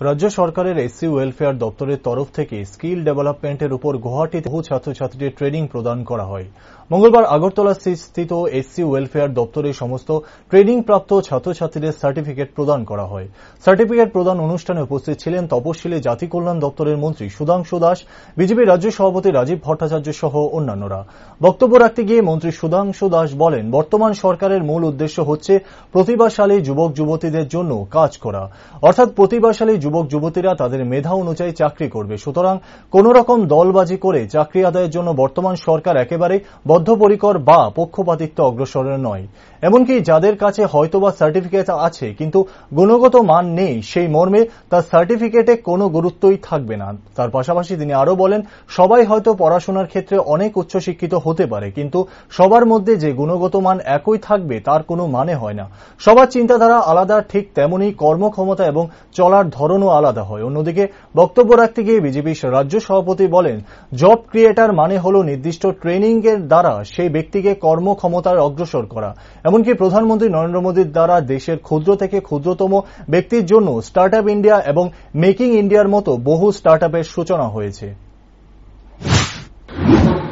রাজ্য সরকারের SC welfare দপ্তরের তরফ থেকে স্কিল ডেভেলপমেন্টের উপর গুয়াহাটিতে বহু ছাত্রছাত্রীদের ট্রেনিং প্রদান করা হয়। মঙ্গলবার আগরতলা স্থিত এসসি ওয়েলফেয়ার দপ্তরে সমস্ত ট্রেনিং প্রাপ্ত ছাত্রছাত্রীদের সার্টিফিকেট প্রদান করা হয়। সার্টিফিকেট প্রদান অনুষ্ঠানে উপস্থিত ছিলেন তপশিলি জাতি কল্যাণ দপ্তরের মন্ত্রী সুধাংশু দাস, বিজেপি রাজ্য সভাপতি রাজীব ভট্টাচার্য সহ অন্যান্যরা। বক্তব্য রাখতে গিয়ে মন্ত্রী সুধাংশু দাস বলেন, বর্তমান সরকারের মূল উদ্দেশ্য হচ্ছে প্রতিভাশালী যুবক যুবতীদের জন্য কাজ করা, অর্থাৎ প্রতিভাশালী যুবক যুবতীরা তাদের মেধা অনুযায়ী চাকরি করবে। সুতরাং কোন রকম দলবাজি করে চাকরি আদায়ের জন্য বর্তমান সরকার একেবারে বদ্ধপরিকর বা পক্ষপাতিত্ব অগ্রসর নয়। এমনকি যাদের কাছে হয়তোবা সার্টিফিকেট আছে কিন্তু গুণগত মান নেই, সেই মর্মে তার সার্টিফিকেটে কোনো গুরুত্বই থাকবে না। তার পাশাপাশি তিনি আরো বলেন, সবাই হয়তো পড়াশোনার ক্ষেত্রে অনেক উচ্চশিক্ষিত হতে পারে, কিন্তু সবার মধ্যে যে গুণগত মান একই থাকবে তার কোনো মানে হয় না। সবার চিন্তাধারা আলাদা, ঠিক তেমনি কর্মক্ষমতা এবং চলার ধরনও আলাদা হয়। অন্যদিকে বক্তব্য রাখতে গিয়ে বিজেপির রাজ্য সভাপতি বলেন, জব ক্রিয়েটার মানে হল নির্দিষ্ট ট্রেনিং এর দ্বারা সেই ব্যক্তিকে কর্মক্ষমতার অগ্রসর করা। এমনকি প্রধানমন্ত্রী নরেন্দ্র মোদীর দ্বারা দেশের ক্ষুদ্র থেকে ক্ষুদ্রতম ব্যক্তির জন্য স্টার্ট আপ ইন্ডিয়া এবং মেকিং ইন্ডিয়ার মতো বহু স্টার্ট আপের সূচনা হয়েছে।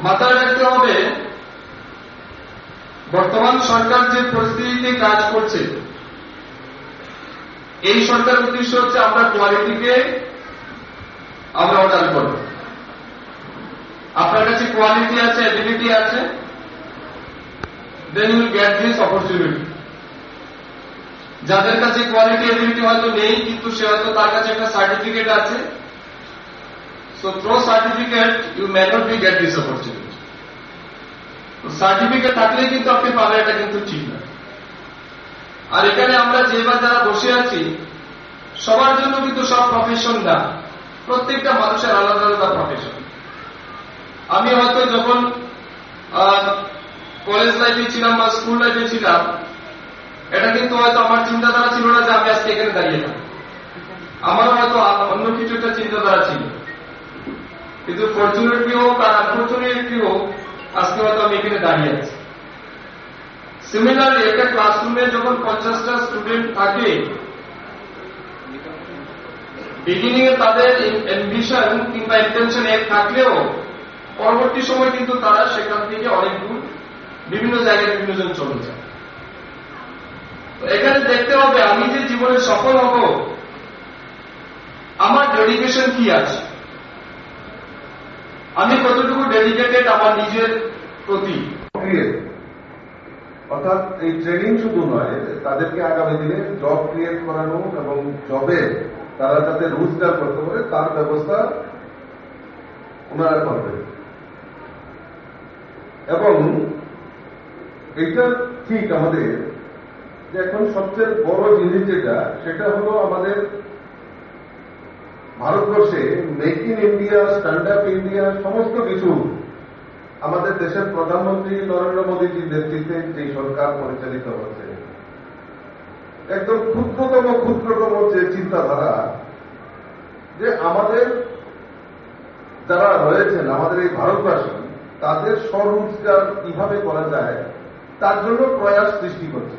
মাথায় রাখতে হবে, বর্তমান সরকার যে পরিস্থিতিতে কাজ করছে, এই সরকারের উদ্দেশ্য হচ্ছে আমরা কোয়ালিটিকে আমরা অর্ডার করব। আপনার কাছে কোয়ালিটি আছে, এবিলিটি আছে, then you will get this opportunity. যাদের কাছে কোয়ালিটি এবিলিটি হয়তো নেই, কিন্তু সে হয়তো তার কাছে একটা সার্টিফিকেট আছে, so through certificate you may not be get this opportunity. Certificate থাকলে কিন্তু আপনি পাবেন, এটা কিন্তু ঠিক না। আর এখানে আমরা যেবার যারা বসে আছি, সবার জন্য কিন্তু সব প্রফেশন না, প্রত্যেকটা মানুষের আলাদা আলাদা প্রফেশন। আমি হয়তো যখন কলেজ লাইফে ছিলাম বা স্কুল লাইফে ছিলাম, এটা কিন্তু হয়তো আমার চিন্তাধারা ছিল না যে আমি আজকে এখানে দাঁড়িয়ে থাকি, আমারও হয়তো অন্য কিছু একটা চিন্তাধারা ছিল, কিন্তু ফরচুনেটলি হোক আর আনফরচুনেটলি হোক আজকে হয়তো আমি এখানে দাঁড়িয়ে আছি। সিমিলারলি একটা ক্লাসরুমে যখন 50টা স্টুডেন্ট থাকে, বিগিনিং এ তাদের অ্যাম্বিশন কিংবা ইন্টেনশন এক থাকলেও পরবর্তী সময় কিন্তু তারা সেখান থেকে অনেক দূর বিভিন্ন জায়গায় বিভিন্ন জন চলে যায়। এখানে দেখতে হবে, আমি যে জীবনে সফল হব, আমার ডেডিকেশন কি আছে, আমি কতটুকু ডেডিকেটেড আমার নিজের প্রতি। অর্থাৎ এই ট্রেনিং শুধু নয়, তাদেরকে আগামী দিনে জব ক্রিয়েট করানো এবং জবে তারা যাতে রোজগার করতে পারে তার ব্যবস্থা ওনারা করবেন। এবং এটা ঠিক আমাদের যে এখন সবচেয়ে বড় জিনিস যেটা, সেটা হলো আমাদের ভারতবর্ষে make in India, stand up India সমস্ত কিছু আমাদের দেশের প্রধানমন্ত্রী নরেন্দ্র মোদীজির নেতৃত্বে যে সরকার পরিচালিত হচ্ছে, একদম ক্ষুদ্রতম যে চিন্তাধারা, যে আমাদের যারা রয়েছেন আমাদের এই ভারতবাসী, তাদের স্বরোজগার কিভাবে করা যায় তার জন্য প্রয়াস সৃষ্টি করছে।